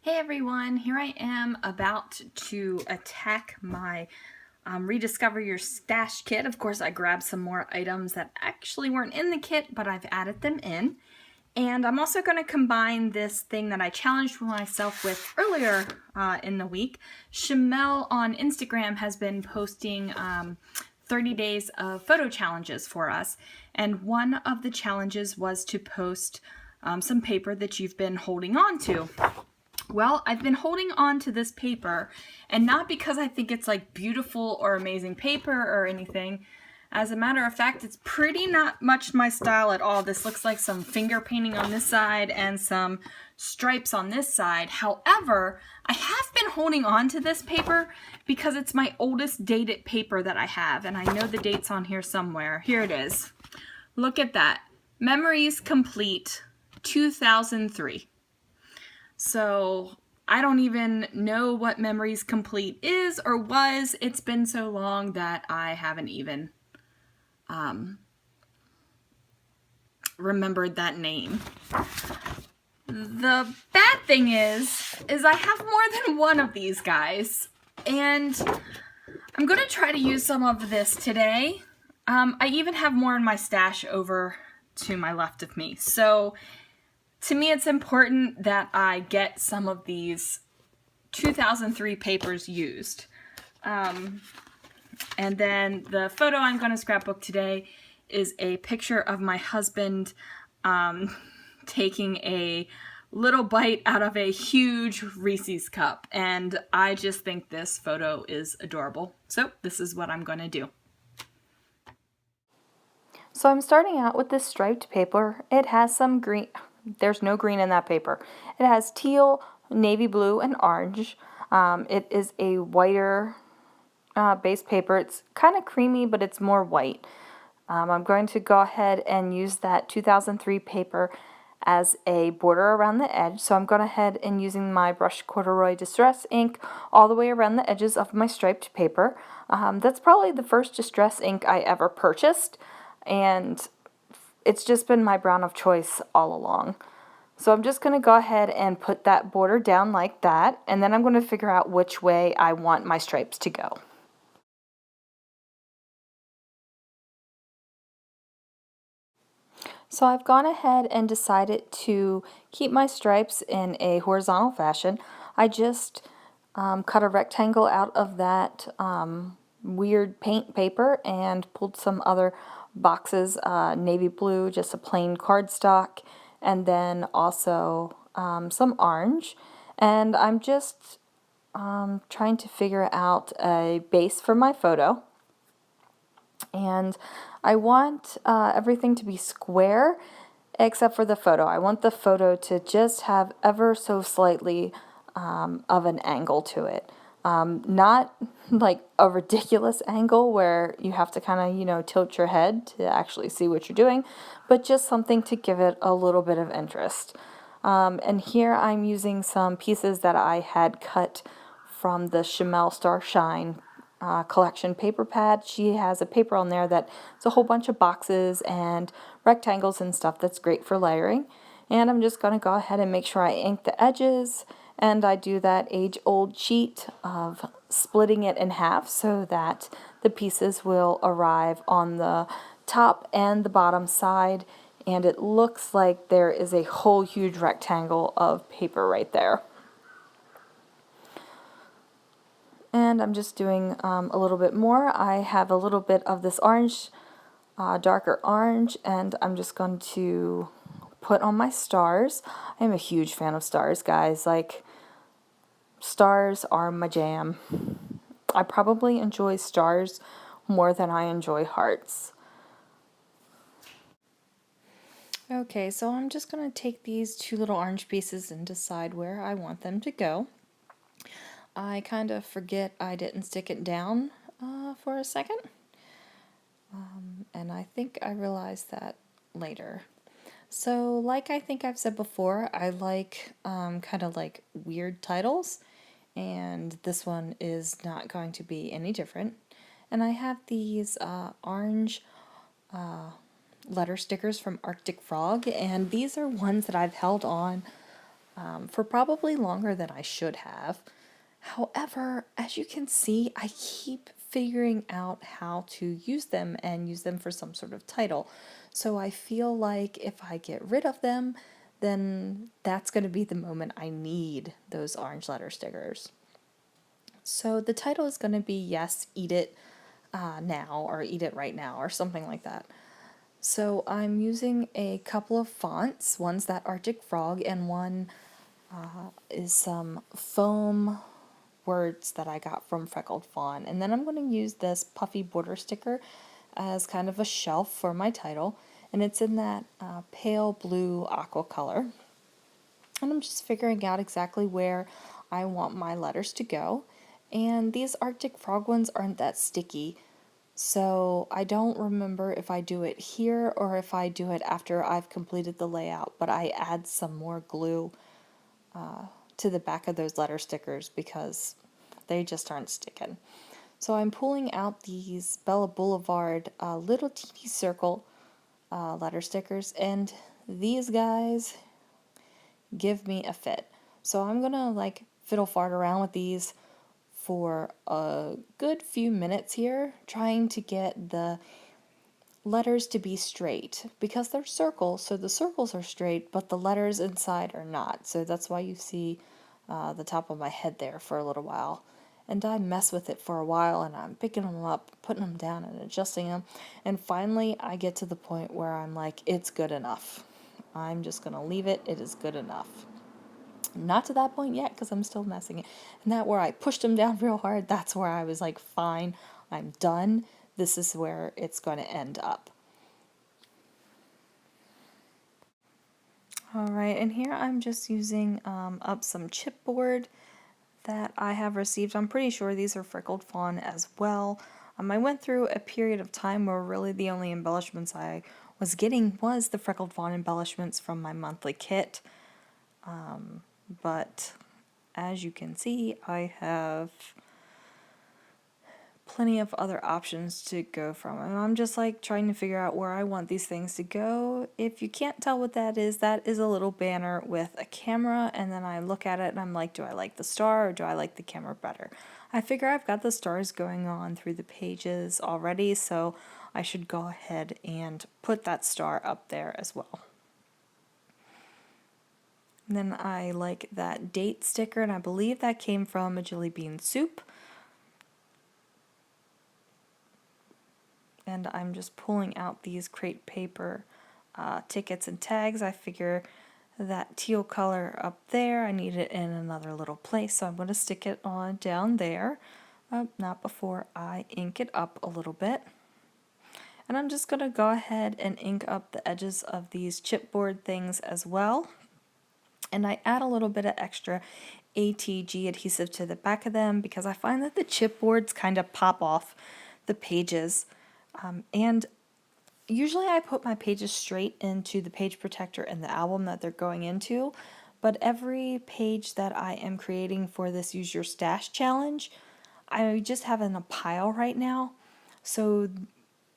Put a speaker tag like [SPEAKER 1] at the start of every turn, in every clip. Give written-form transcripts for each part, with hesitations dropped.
[SPEAKER 1] Hey everyone, here I am about to attack my Rediscover Your Stash kit. Of course, I grabbed some more items that actually weren't in the kit, but I've added them in. And I'm also going to combine this thing that I challenged myself with earlier in the week. Shamel on Instagram has been posting 30 days of photo challenges for us. And one of the challenges was to post some paper that you've been holding on to. Well, I've been holding on to this paper, and not because I think it's like beautiful or amazing paper or anything. As a matter of fact, it's pretty not much my style at all. This looks like some finger painting on this side and some stripes on this side. However, I have been holding on to this paper because it's my oldest dated paper that I have, and I know the date's on here somewhere. Here it is. Look at that. Memories Complete 2003. So I don't even know what Memories Complete is or was. It's been so long that I haven't even remembered that name. The bad thing is I have more than one of these guys, and I'm going to try to use some of this today. I even have more in my stash over to my left of me. So to me, it's important that I get some of these 2003 papers used. And then the photo I'm going to scrapbook today is a picture of my husband taking a little bite out of a huge Reese's cup. And I just think this photo is adorable. So this is what I'm going to do.
[SPEAKER 2] So I'm starting out with this striped paper. It has some green. There's no green in that paper. It has teal, navy blue, and orange. It is a whiter base paper. It's kind of creamy, but it's more white. I'm going to go ahead and use that 2003 paper as a border around the edge. So I'm going ahead and using my Brush Corduroy Distress ink all the way around the edges of my striped paper. That's probably the first distress ink I ever purchased, and it's just been my brown of choice all along. So I'm just going to go ahead and put that border down like that, and then I'm going to figure out which way I want my stripes to go. So I've gone ahead and decided to keep my stripes in a horizontal fashion. I just cut a rectangle out of that weird paint paper and pulled some other boxes, navy blue, just a plain cardstock, and then also some orange. And I'm just trying to figure out a base for my photo. And I want everything to be square except for the photo. I want the photo to just have ever so slightly of an angle to it. Not like a ridiculous angle where you have to kind of, tilt your head to actually see what you're doing, but just something to give it a little bit of interest. And here I'm using some pieces that I had cut from the Shamel Starshine collection paper pad. She has a paper on there that's a whole bunch of boxes and rectangles and stuff that's great for layering. And I'm just going to go ahead and make sure I ink the edges, and I do that age-old cheat of splitting it in half so that the pieces will arrive on the top and the bottom side, and it looks like there is a whole huge rectangle of paper right there. And I'm just doing a little bit more. I have a little bit of this orange, darker orange, and I'm just going to put on my stars. I'm a huge fan of stars, guys. Like, stars are my jam. I probably enjoy stars more than I enjoy hearts. Okay, so I'm just going to take these two little orange pieces and decide where I want them to go. I kind of forget I didn't stick it down for a second, and I think I realized that later. So, like I think I've said before, I like kind of like weird titles, and this one is not going to be any different. And I have these orange letter stickers from Arctic Frog, and these are ones that I've held on for probably longer than I should have. However, as you can see, I keep figuring out how to use them and use them for some sort of title. So I feel like if I get rid of them, then that's going to be the moment I need those orange letter stickers. So the title is going to be Yes, Eat It Now, or Eat It Right Now, or something like that. So I'm using a couple of fonts. One's that Arctic Frog, and one is some foam words that I got from Freckled Fawn. And then I'm going to use this puffy border sticker as kind of a shelf for my title. And it's in that pale blue aqua color. And I'm just figuring out exactly where I want my letters to go. And these Arctic Frog ones aren't that sticky. So I don't remember if I do it here or if I do it after I've completed the layout, but I add some more glue to the back of those letter stickers because they just aren't sticking. So I'm pulling out these Bella Boulevard little teeny circle letter stickers, and these guys give me a fit. So I'm gonna like fiddle fart around with these for a good few minutes here, trying to get the letters to be straight because they're circles, so the circles are straight, but the letters inside are not. So that's why you see the top of my head there for a little while. And I mess with it for a while, and I'm picking them up, putting them down, and adjusting them. And finally, I get to the point where I'm like, it's good enough. I'm just going to leave it. It is good enough. Not to that point yet, because I'm still messing it. And that where I pushed them down real hard, that's where I was like, fine, I'm done. This is where it's going to end up. Alright, and here I'm just using up some chipboard that I have received. I'm pretty sure these are Freckled Fawn as well. I went through a period of time where really the only embellishments I was getting was the Freckled Fawn embellishments from my monthly kit. But as you can see, I have plenty of other options to go from. And I'm just like trying to figure out where I want these things to go. If you can't tell what that is a little banner with a camera, and then I look at it and I'm like, do I like the star or do I like the camera better? I figure I've got the stars going on through the pages already, so I should go ahead and put that star up there as well. And then I like that date sticker, and I believe that came from a Jelly Bean Soup. And I'm just pulling out these crepe paper tickets and tags. I figure that teal color up there, I need it in another little place, so I'm going to stick it on down there, not before I ink it up a little bit. And I'm just going to go ahead and ink up the edges of these chipboard things as well. And I add a little bit of extra ATG adhesive to the back of them because I find that the chipboards kind of pop off the pages. And usually I put my pages straight into the page protector in the album that they're going into, but every page that I am creating for this Use Your Stash challenge, I just have in a pile right now. So,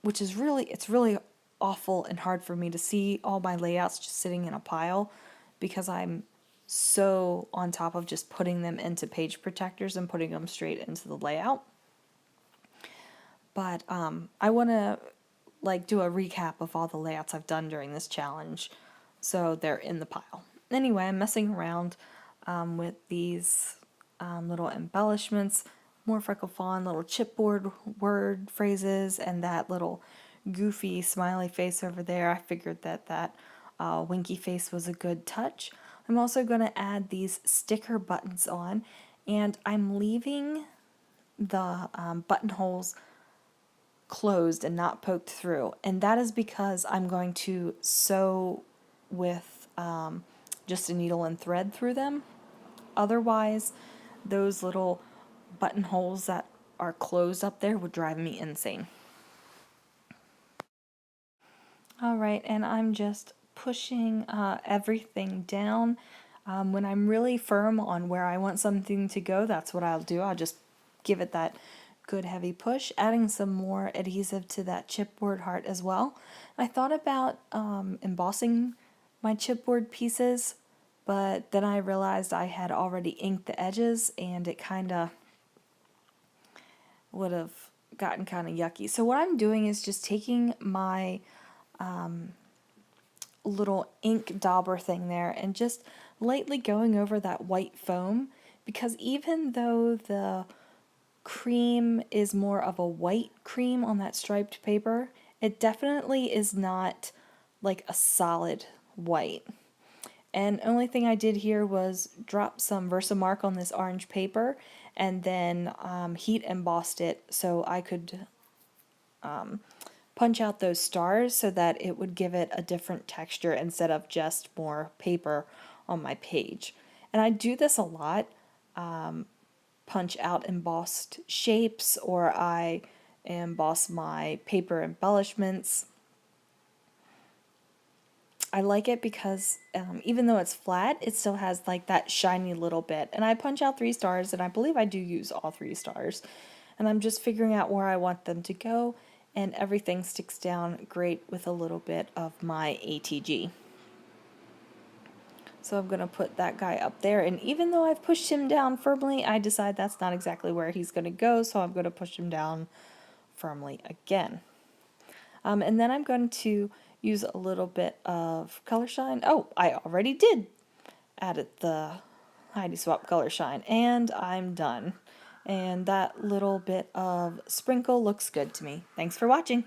[SPEAKER 2] which is it's really awful and hard for me to see all my layouts just sitting in a pile because I'm so on top of just putting them into page protectors and putting them straight into the layout. But I want to like do a recap of all the layouts I've done during this challenge, so they're in the pile. Anyway, I'm messing around with these little embellishments, more Freckle Fawn, little chipboard word phrases, and that little goofy smiley face over there. I figured that winky face was a good touch. I'm also going to add these sticker buttons on, and I'm leaving the buttonholes closed and not poked through, and that is because I'm going to sew with just a needle and thread through them. Otherwise, those little buttonholes that are closed up there would drive me insane. Alright, and I'm just pushing everything down. When I'm really firm on where I want something to go, that's what I'll do. I'll just give it that good heavy push, adding some more adhesive to that chipboard heart as well. I thought about embossing my chipboard pieces but then I realized I had already inked the edges and it kind of would have gotten kind of yucky. So what I'm doing is just taking my little ink dauber thing there and just lightly going over that white foam, because even though the cream is more of a white cream on that striped paper, it definitely is not like a solid white. And only thing I did here was drop some Versamark on this orange paper and then heat embossed it so I could punch out those stars so that it would give it a different texture instead of just more paper on my page. And I do this a lot, punch out embossed shapes, or I emboss my paper embellishments. I like it because even though it's flat, it still has like that shiny little bit. And I punch out 3 stars, and I believe I do use all 3 stars. And I'm just figuring out where I want them to go, and everything sticks down great with a little bit of my ATG. So I'm going to put that guy up there, and even though I've pushed him down firmly, I decide that's not exactly where he's going to go, so I'm going to push him down firmly again. And then I'm going to use a little bit of color shine. Oh, I already did added the Heidi Swap color shine, and I'm done. And that little bit of sprinkle looks good to me. Thanks for watching.